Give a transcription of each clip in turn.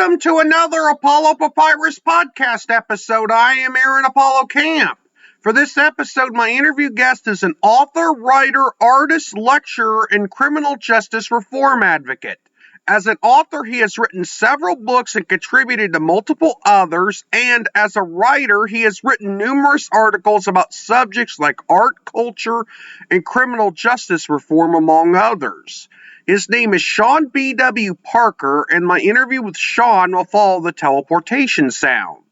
Welcome to another Apollo Papyrus podcast episode. I am Aaron Apollo Camp. For this episode, my interview guest is an author, writer, artist, lecturer, and criminal justice reform advocate. As an author, he has written several books and contributed to multiple others, and as a writer, he has written numerous articles about subjects like art, culture, and criminal justice reform, among others. His name is Sean B.W. Parker, and my interview with Sean will follow the teleportation sound.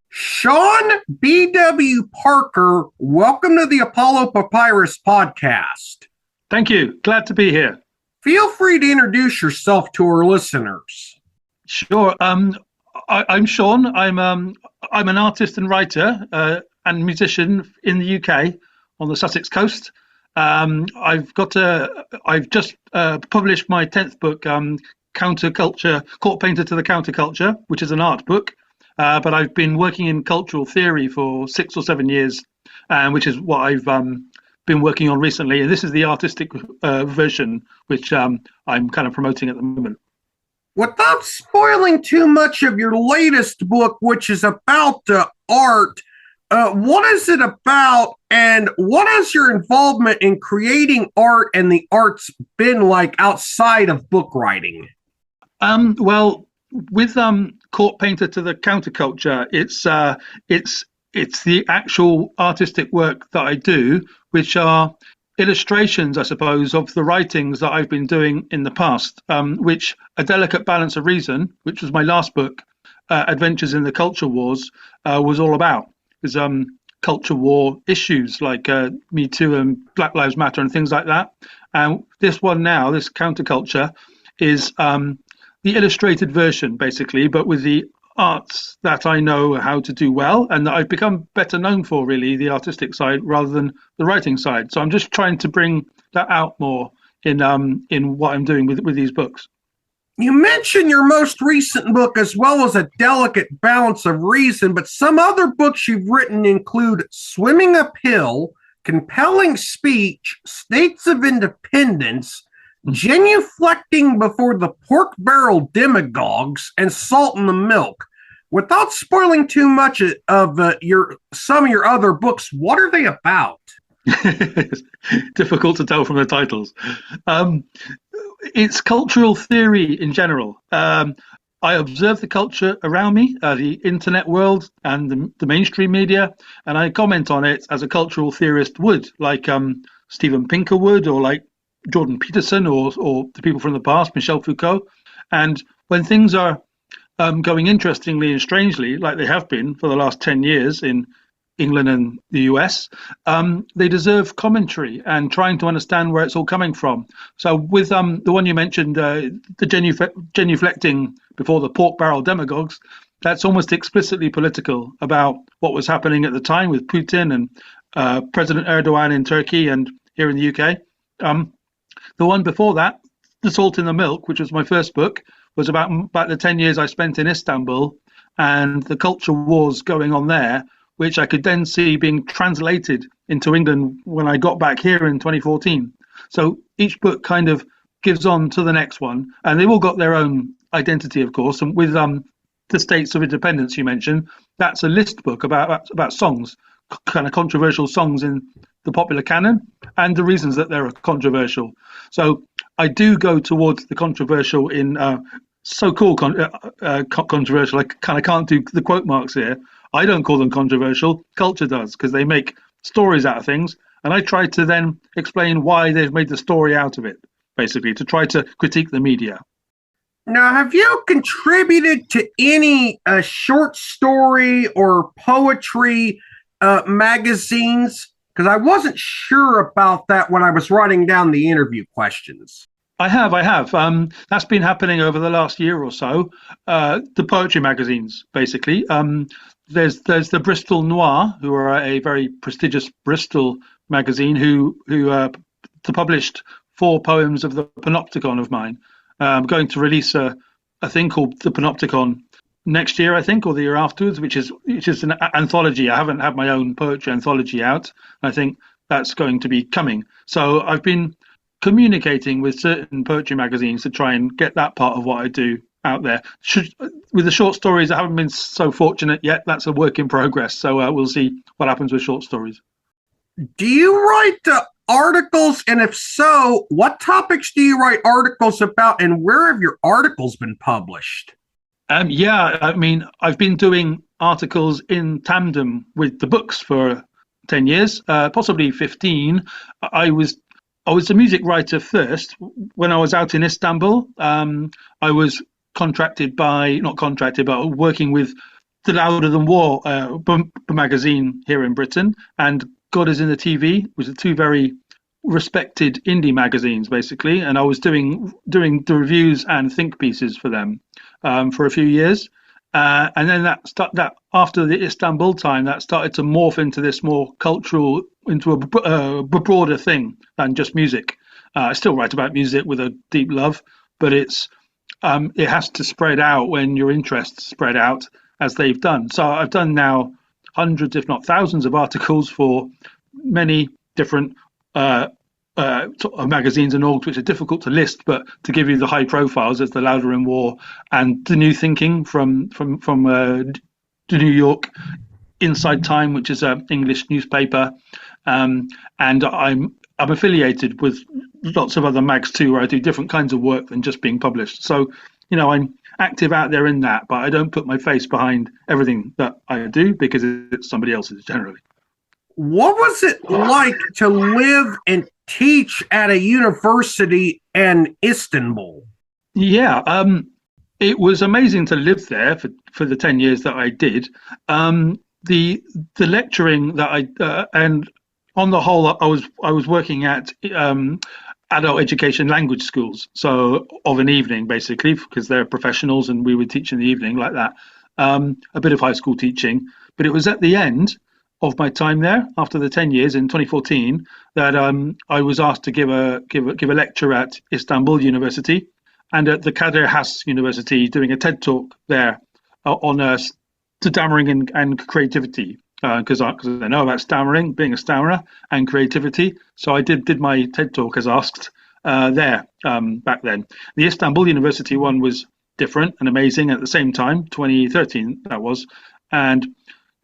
Sean B.W. Parker, welcome to the Apollo Papyrus podcast. Thank you. Glad to be here. Feel free to introduce yourself to our listeners. Sure. I'm Sean. I'm an artist and writer and musician in the UK on the Sussex coast. I've just published my 10th book, Counterculture, Court Painter to the Counterculture, which is an art book. But I've been working in cultural theory for 6 or 7 years, which is what I've been working on recently. And this is the artistic version, which I'm kind of promoting at the moment. Without spoiling too much of your latest book, which is about art, what is it about, and what has your involvement in creating art and the arts been like outside of book writing? Well, with Court Painter to the Counterculture, it's the actual artistic work that I do, which are illustrations, I suppose, of the writings that I've been doing in the past, which A Delicate Balance of Reason, which was my last book, Adventures in the Culture Wars, was all about. Is culture war issues like Me Too and Black Lives Matter and things like that. And this one now, this counterculture, is the illustrated version, basically, but with the arts that I know how to do well and that I've become better known for, really, the artistic side rather than the writing side. So I'm just trying to bring that out more in what I'm doing with these books. You mentioned your most recent book as well as A Delicate Balance of Reason, but some other books you've written include Swimming Uphill, Compelling Speech, States of Independence, Genuflecting Before the Pork Barrel Demagogues, and Salt in the Milk. Without spoiling too much of some of your other books, what are they about? Difficult to tell from the titles. It's cultural theory in general. I observe the culture around me, the internet world and the mainstream media, and I comment on it as a cultural theorist would, like Steven Pinker would, or like Jordan Peterson, or the people from the past, Michel Foucault. And when things are going interestingly and strangely, like they have been for the last 10 years in England and the US, they deserve commentary and trying to understand where it's all coming from. So with the one you mentioned, the genuflecting before the pork barrel demagogues, that's almost explicitly political about what was happening at the time with Putin and President Erdogan in Turkey and here in the UK. The one before that, The Salt in the Milk, which was my first book, was about the 10 years I spent in Istanbul and the culture wars going on there, which I could then see being translated into England when I got back here in 2014. So each book kind of gives on to the next one, and they've all got their own identity, of course. And with the States of Independence you mentioned, that's a list book about songs, kind of controversial songs in the popular canon, and the reasons that they're controversial. So I do go towards the controversial in so-called controversial. I kind of can't do the quote marks here. I don't call them controversial, culture does, because they make stories out of things, and I try to then explain why they've made the story out of it, basically, to try to critique the media. Now, have you contributed to any short story or poetry magazines? Because I wasn't sure about that when I was writing down the interview questions. I have. That's been happening over the last year or so. The poetry magazines, basically. There's the Bristol Noir, who are a very prestigious Bristol magazine, who published 4 poems of the Panopticon of mine. I'm going to release a thing called the Panopticon next year, I think, or the year afterwards, which is an anthology. I haven't had my own poetry anthology out. I think that's going to be coming. So I've been communicating with certain poetry magazines to try and get that part of what I do out there. With the short stories, I haven't been so fortunate yet. That's a work in progress. So we'll see what happens with short stories. Do you write articles? And if so, what topics do you write articles about, and where have your articles been published? Yeah, I mean, I've been doing articles in tandem with the books for 10 years, possibly 15. I was a music writer first. When I was out in Istanbul, I was not contracted, but working with the Louder Than War magazine here in Britain, and God Is in the TV, which are two very respected indie magazines, basically. And I was doing the reviews and think pieces for them for a few years. And then that after the Istanbul time, that started to morph into this more cultural, into a broader thing than just music. I still write about music with a deep love, but it has to spread out when your interests spread out, as they've done. So I've done now hundreds, if not thousands, of articles for many different sort of magazines and orgs, which are difficult to list, but to give you the high profiles, as the Louder in War and the New Thinking from the New York Inside Time, which is an English newspaper, and I'm affiliated with lots of other mags too, where I do different kinds of work than just being published. So, I'm active out there in that, but I don't put my face behind everything that I do because it's somebody else's generally. What was it like to live and teach at a university in Istanbul? Yeah, it was amazing to live there for the 10 years that I did. The lecturing that and on the whole, I was working at adult education language schools, so of an evening basically, because they're professionals and we would teach in the evening like that. A bit of high school teaching, but it was at the end of my time there, after the 10 years in 2014, that I was asked to give a lecture at Istanbul University and at the Kadir Has University, doing a TED talk there on stammering and creativity, because I know about stammering, being a stammerer, and creativity. So I did my TED talk as asked there back then. The Istanbul University one was different and amazing at the same time, 2013 that was, and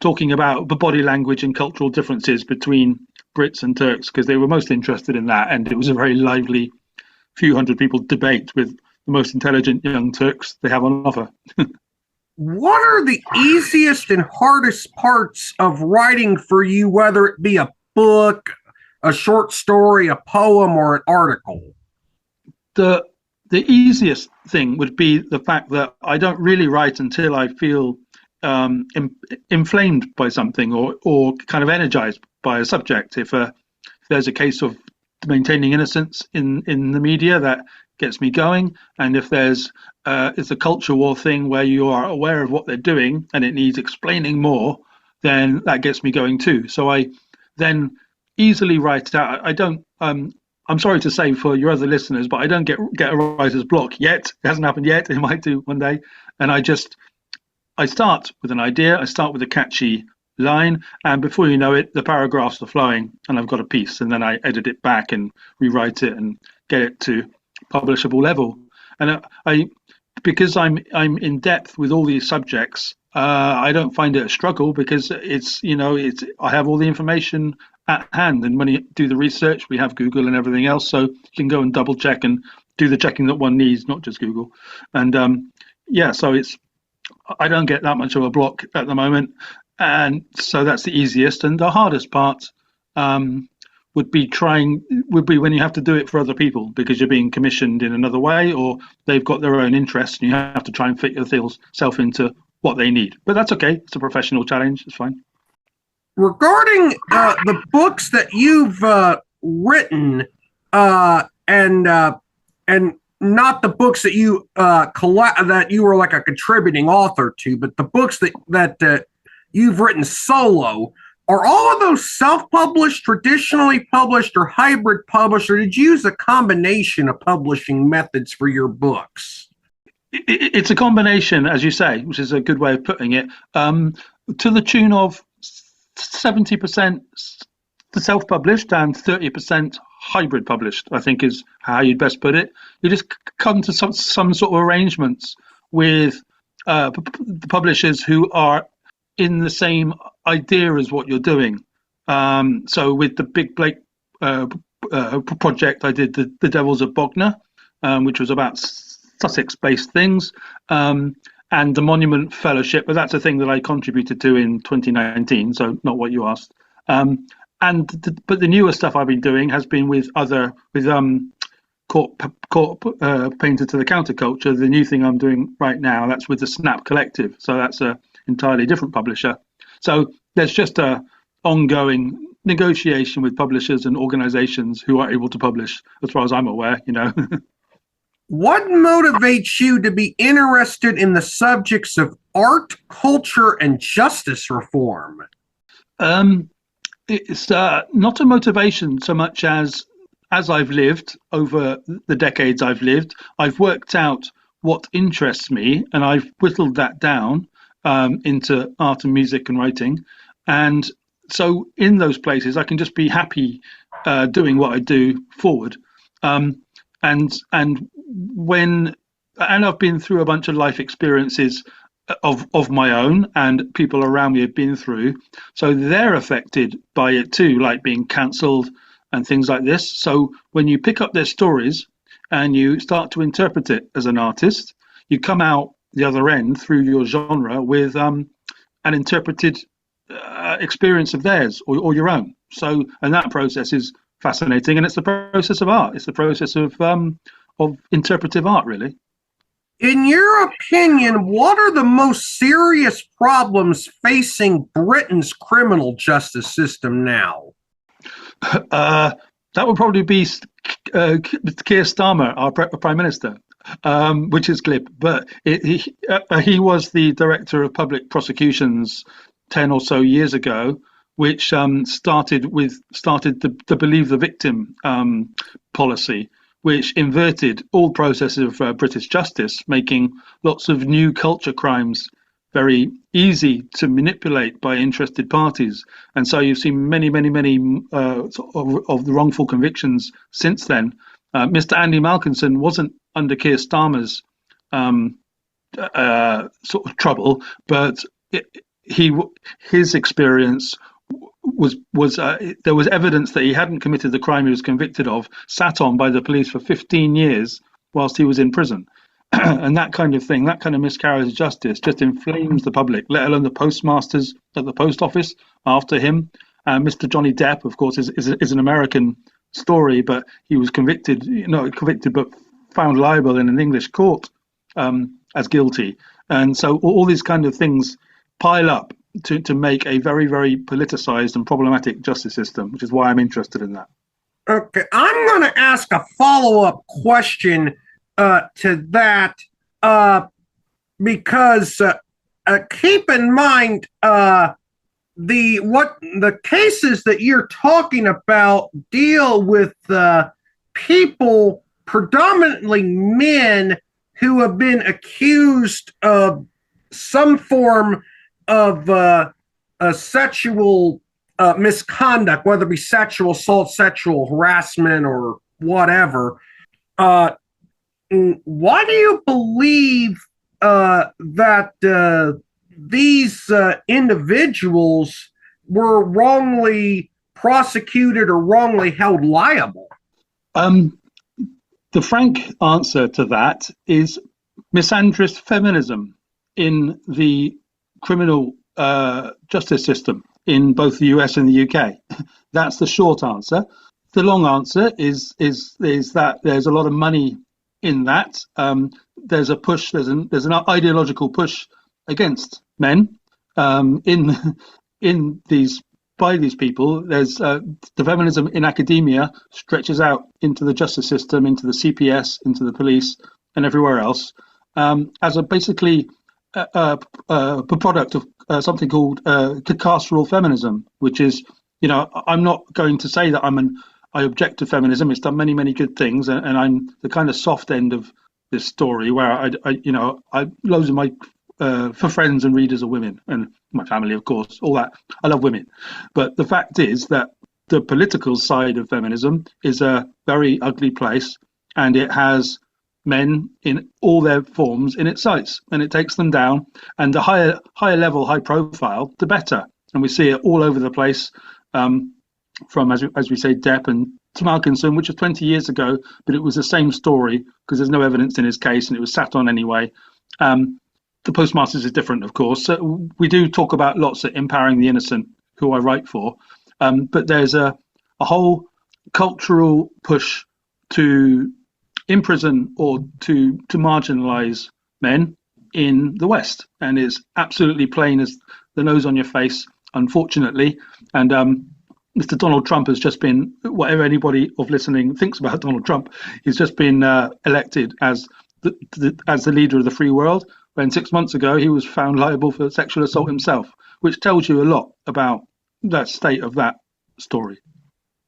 talking about the body language and cultural differences between Brits and Turks, because they were most interested in that, and it was a very lively few hundred people debate with the most intelligent young Turks they have on offer. What are the easiest and hardest parts of writing for you, whether it be a book, a short story, a poem, or an article? The easiest thing would be the fact that I don't really write until I feel inflamed by something or kind of energized by a subject. If there's a case of maintaining innocence in the media, that gets me going, and if there's it's a culture war thing where you are aware of what they're doing and it needs explaining more, then that gets me going too. So I then easily write out. I don't I'm sorry to say for your other listeners, but I don't get a writer's block yet. It hasn't happened yet. It might do one day. And I start with an idea, I start with a catchy line, and before you know it, the paragraphs are flowing and I've got a piece, and then I edit it back and rewrite it and get it to publishable level. And because I'm in depth with all these subjects, I don't find it a struggle, because I have all the information at hand, and when you do the research, we have Google and everything else, so you can go and double check and do the checking that one needs, not just Google. And so I don't get that much of a block at the moment, and so that's the easiest. And the hardest part would be when you have to do it for other people, because you're being commissioned in another way, or they've got their own interests, and you have to try and fit yourself into what they need. But that's okay; it's a professional challenge. It's fine. Regarding the books that you've written, and not the books that you that you were like a contributing author to, but the books that you've written solo, are all of those self-published, traditionally published, or hybrid published, or did you use a combination of publishing methods for your books? It's a combination, as you say, which is a good way of putting it, to the tune of 70% self-published and 30% hybrid published, I think is how you'd best put it. You just come to some sort of arrangements with the publishers who are in the same idea as what you're doing. So with the Big Blake project, I did the Devils of Bognor, which was about Sussex-based things, and the Monument Fellowship, but that's a thing that I contributed to in 2019, so not what you asked. But the newer stuff I've been doing has been with court painted to the counterculture. The new thing I'm doing right now, that's with the Snap Collective, so that's a entirely different publisher. So there's just a ongoing negotiation with publishers and organizations who are able to publish, as far as I'm aware. What motivates you to be interested in the subjects of art, culture, and justice reform? It's not a motivation so much as I've lived over the decades I've lived, I've worked out what interests me, and I've whittled that down into art and music and writing. And so in those places, I can just be happy doing what I do forward. And I've been through a bunch of life experiences of my own, and people around me have been through, so they're affected by it too, like being cancelled and things like this. So when you pick up their stories and you start to interpret it as an artist, you come out the other end through your genre with an interpreted experience of theirs or your own. So, and that process is fascinating, and it's the process of art. It's the process of interpretive art, really. In your opinion, what are the most serious problems facing Britain's criminal justice system now? That would probably be Keir Starmer, our Prime Minister, which is glib, but he was the Director of Public Prosecutions 10 or so years ago, which started the Believe the Victim policy, which inverted all processes of British justice, making lots of new culture crimes very easy to manipulate by interested parties. And so you've seen many of the wrongful convictions since then. Mr. Andy Malkinson wasn't under Keir Starmer's sort of trouble, but his experience was there was evidence that he hadn't committed the crime he was convicted of, sat on by the police for 15 years whilst he was in prison. And that kind of thing, that kind of miscarriage of justice just inflames the public, let alone the postmasters at the post office after him. Mr. Johnny Depp, of course, is an American story, but he was but found liable in an English court as guilty. And so all these kind of things pile up to make a very, very politicized and problematic justice system, which is why I'm interested in that. Okay, I'm going to ask a follow-up question to that, because keep in mind the cases that you're talking about deal with people, predominantly men, who have been accused of some form of a sexual misconduct, whether it be sexual assault, sexual harassment, or whatever. Why do you believe that these individuals were wrongly prosecuted or wrongly held liable? The frank answer to that is misandrist feminism in the criminal justice system in both the US and the UK. That's the short answer. The long answer is that there's a lot of money in that. There's a push. There's an ideological push against men in these by these people. There's the feminism in academia stretches out into the justice system, into the CPS, into the police, and everywhere else, as a basically a product of something called carceral feminism, which is, I'm not going to say that I object to feminism. It's done many good things, and I'm the kind of soft end of this story where I loads of my for friends and readers are women, and my family, of course, all that. I love women, but the fact is that the political side of feminism is a very ugly place, and it has men in all their forms in its sights, and it takes them down. And the higher level, high profile, the better. And we see it all over the place, from as we say, Depp and Malkinson, which was 20 years ago, but it was the same story because there's no evidence in his case, and it was sat on anyway. The Postmasters is different, of course. So we do talk about lots of empowering the innocent, who I write for, but there's a whole cultural push to imprison or to marginalize men in the West, and it's absolutely plain as the nose on your face, unfortunately. And Mr. Donald Trump has just been, whatever anybody of listening thinks about Donald Trump, he's just been elected as the leader of the free world, when 6 months ago he was found liable for sexual assault himself, which tells you a lot about the state of that story.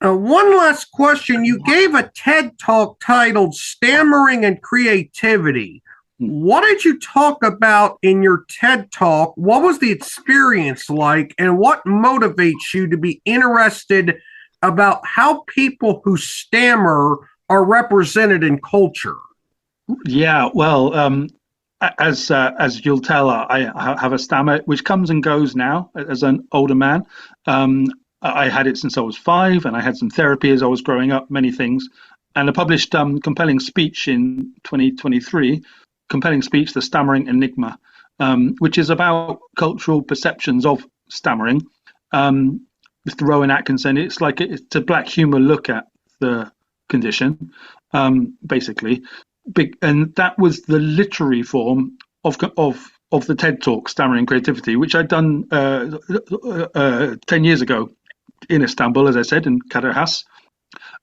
One last question. You gave a TED Talk titled Stammering and Creativity. What did you talk about in your TED Talk? What was the experience like, and what motivates you to be interested about how people who stammer are represented in culture? Yeah, well, as you'll tell, I have a stammer which comes and goes now as an older man. I had it since I was 5, and I had some therapy as I was growing up, many things. And I published Compelling Speech in 2023, Compelling Speech, The Stammering Enigma, which is about cultural perceptions of stammering. Mr. Rowan Atkinson, it's a black humor look at the condition, basically. And that was the literary form of the TED Talk, Stammering Creativity, which I'd done 10 years ago in Istanbul, as I said, in Kadir Has.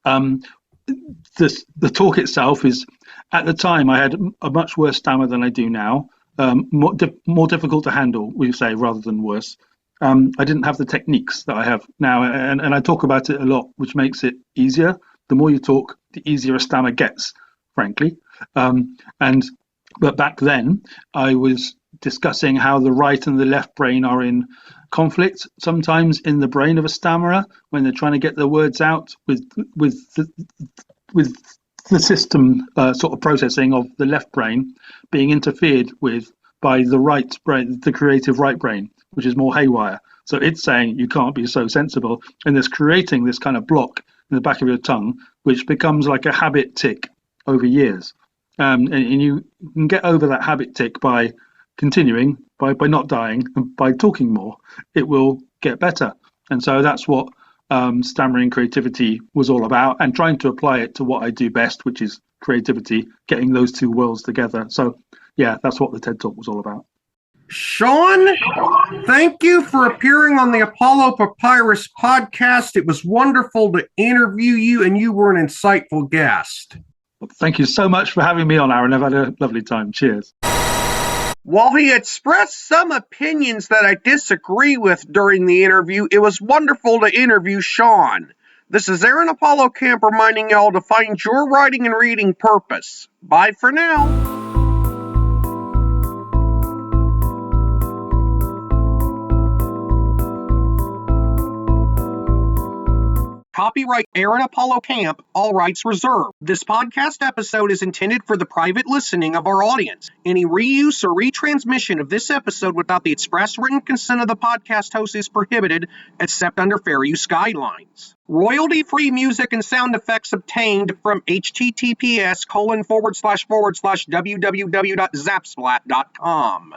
The talk itself is, at the time, I had a much worse stammer than I do now, more difficult to handle, we say, rather than worse. I didn't have the techniques that I have now, and I talk about it a lot, which makes it easier. The more you talk, the easier a stammer gets, frankly. But back then, I was discussing how the right and the left brain are in conflict sometimes in the brain of a stammerer when they're trying to get their words out with the system sort of processing of the left brain being interfered with by the right brain, the creative right brain, which is more haywire. So it's saying you can't be so sensible, and it's creating this kind of block in the back of your tongue, which becomes like a habit tick over years. And you can get over that habit tick by continuing, by not dying, and by talking more. It will get better. And so that's what Stammering Creativity was all about, and trying to apply it to what I do best, which is creativity, getting those two worlds together. So yeah, that's what the TED Talk was all about. Sean, thank you for appearing on the Apollo Papyrus podcast. It was wonderful to interview you, and you were an insightful guest. Thank you so much for having me on, Aaron. I've had a lovely time. Cheers. While he expressed some opinions that I disagree with during the interview, it was wonderful to interview Sean. This is Aaron Apollo Camp reminding y'all to find your writing and reading purpose. Bye for now. Copyright Aaron Apollo Camp, all rights reserved. This podcast episode is intended for the private listening of our audience. Any reuse or retransmission of this episode without the express written consent of the podcast host is prohibited, except under fair use guidelines. Royalty-free music and sound effects obtained from https://www.zapsplat.com.